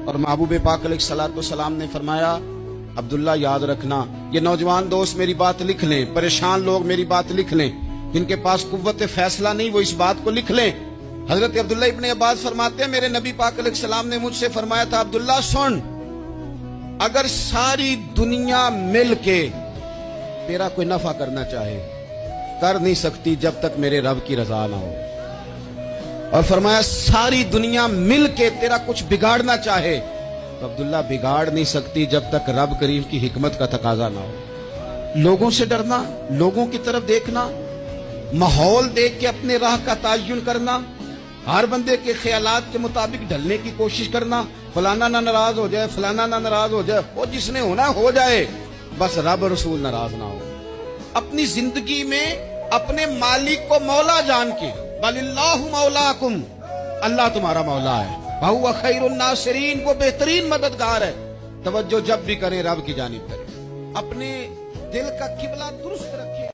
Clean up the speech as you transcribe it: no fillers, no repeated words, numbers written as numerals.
اور محبوب پاک علیہ الصلوۃ والسلام نے فرمایا عبداللہ یاد رکھنا، یہ نوجوان دوست میری بات لکھ لیں، پریشان لوگ میری بات لکھ لیں، جن کے پاس قوت فیصلہ نہیں وہ اس بات کو لکھ لیں۔ حضرت عبداللہ ابن عباس فرماتے ہیں میرے نبی پاک علیہ السلام نے مجھ سے فرمایا تھا عبداللہ سن، اگر ساری دنیا مل کے تیرا کوئی نفع کرنا چاہے کر نہیں سکتی جب تک میرے رب کی رضا نہ ہو، اور فرمایا ساری دنیا مل کے تیرا کچھ بگاڑنا چاہے تو عبداللہ بگاڑ نہیں سکتی جب تک رب کریم کی حکمت کا تقاضا نہ ہو۔ لوگوں سے ڈرنا، لوگوں کی طرف دیکھنا، ماحول دیکھ کے اپنے راہ کا تعین کرنا، ہر بندے کے خیالات کے مطابق ڈھلنے کی کوشش کرنا، فلانا نہ ناراض ہو جائے، فلانا نہ ناراض ہو جائے، وہ جس نے ہونا ہو جائے، بس رب رسول ناراض نہ ہو۔ اپنی زندگی میں اپنے مالک کو مولا جان کے بل اللہ مولاکم، اللہ تمہارا مولا ہے، وہو خیر الناصرین، وہ بہترین مددگار ہے، توجہ جب بھی کرے رب کی جانب کرے، اپنے دل کا قبلہ درست رکھے۔